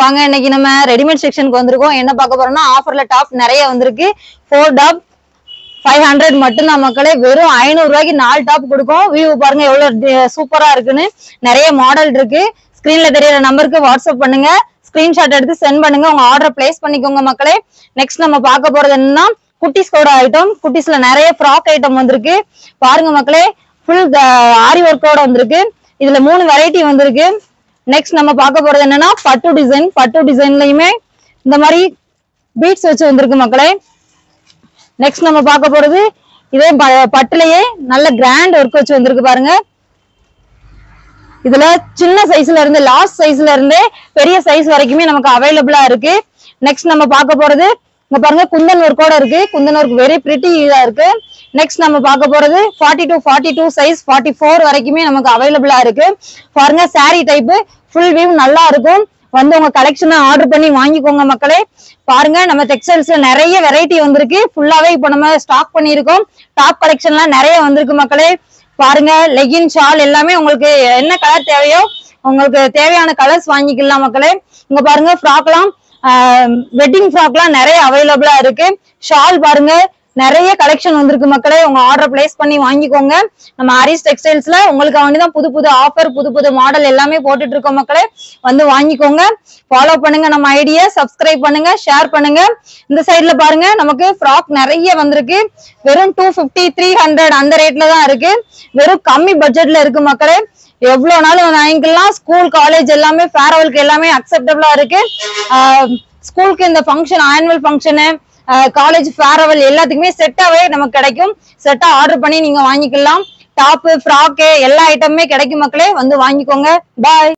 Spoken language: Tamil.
வாங்க இன்னைக்கு நம்ம ரெடிமேட் செக்ஷனுக்கு வந்திருக்கோம். என்ன பார்க்க போறோம்னா ஆஃபர்ல டாப் நிறைய வந்திருக்கு. 4 டாப் 500 மட்டும் தான் மக்களே. வெறும் 500 ரூபாய்க்கு 4 டாப் கொடுக்கும். வியூ பாருங்க எவ்வளவு சூப்பரா இருக்குன்னு. நிறைய மாடல் இருக்கு. ஸ்கிரீன்ல தெரியற நம்பருக்கு வாட்ஸ்அப் பண்ணுங்க, ஸ்கிரீன்ஷாட் எடுத்து சென்ட் பண்ணுங்க, உங்க ஆர்டர் பிளேஸ் பண்ணிக்கோங்க மக்களே. நெக்ஸ்ட் நம்ம பார்க்க போறது என்னன்னா குட்டிஸ்கோட ஐட்டம். குட்டிஸ்ல நிறைய ஃப்ராக் ஐட்டம் வந்திருக்கு பாருங்க மக்களே. ஃபுல் ஆரி ஒர்க்கோட வந்திருக்கு. இதுல 3 வெரைட்டி வந்திருக்கு. நெக்ஸ்ட் நம்ம பார்க்க போறது என்னன்னா பட்டு டிசைன். பட்டு டிசைன்லயுமே இந்த மாதிரி பீட்ஸ் வச்சு வந்திருக்கு மக்களே. நெக்ஸ்ட் நம்ம பார்க்க போறது இதே பட்டுலயே நல்ல கிராண்ட் ஒர்க் வச்சு வந்திருக்கு பாருங்க. இதுல சின்ன சைஸ்ல இருந்து லாஸ்ட் சைஸ்ல இருந்து பெரிய சைஸ் வரைக்குமே நமக்கு அவைலபிளா இருக்கு. நெக்ஸ்ட் நம்ம பார்க்க போறது இங்க பாருங்க குந்தன் ஒர்க்கோட இருக்கு. குந்தன் ஒர்க் வெரி பிரிட்டி இதா இருக்கு. நெக்ஸ்ட் நம்ம பார்க்க போறது 42 சைஸ் 44 வரைக்குமே நமக்கு அவைலபிளா இருக்கு பாருங்க. சாரி டைப் ஃபுல் வியூ நல்லா இருக்கும். வந்து உங்க கலெக்ஷனை ஆர்டர் பண்ணி வாங்கிக்கோங்க மக்களே. பாருங்க நம்ம டெக்ஸ்டைல்ஸ்ல நிறைய வெரைட்டி வந்திருக்கு. ஃபுல்லாவே இப்ப நம்ம ஸ்டாக் பண்ணியிருக்கோம். டாப் கலெக்ஷன்லாம் நிறைய வந்திருக்கு மக்களே. பாருங்க லெகின் ஷால் எல்லாமே உங்களுக்கு என்ன கலர் தேவையோ உங்களுக்கு தேவையான கலர்ஸ் வாங்கிக்கலாம் மக்களே. இங்க பாருங்க ஃப்ராக்லாம் வெட்டிங் ஃப்ராக்லாம் நிறைய அவைலபிளா இருக்கு. ஷால் பாருங்க நிறைய கலெக்ஷன் வந்திருக்கு மக்களே. உங்க ஆர்டர் பிளேஸ் பண்ணி வாங்கிக்கோங்க. நம்ம ஹரிஸ் டெக்ஸ்டைல்ஸ்ல உங்களுக்கு வேண்டிதான் புது புது ஆஃபர் புது புது மாடல் எல்லாமே போட்டுட்டு இருக்கோம் மக்களே. வந்து வாங்கிக்கோங்க. ஃபாலோ பண்ணுங்க நம்ம ஐடியா, சப்ஸ்கிரைப் பண்ணுங்க, ஷேர் பண்ணுங்க. இந்த சைட்ல பாருங்க நமக்கு ஃப்ராக் நிறைய வந்திருக்கு. வெறும் 250 300 அந்த ரேட்ல தான் இருக்கு. வெறும் கம்மி பட்ஜெட்ல இருக்கு மக்களே. எவ்வளவு நாளும் வாங்கிக்கலாம். ஸ்கூல் காலேஜ் எல்லாமே ஃபேர்வெலுக்கு எல்லாமே அக்செப்டபிளா இருக்கு. ஸ்கூலுக்கு இந்த function annual function college farewell எல்லாத்துக்குமே செட்டாவே நமக்கு கிடைக்கும். செட்டா ஆர்டர் பண்ணி நீங்க வாங்கிக்கலாம். டாப் ஃப்ராக்கு எல்லா ஐட்டமுமே கிடைக்கும் மக்களே. வந்து வாங்கிக்கோங்க. பாய்.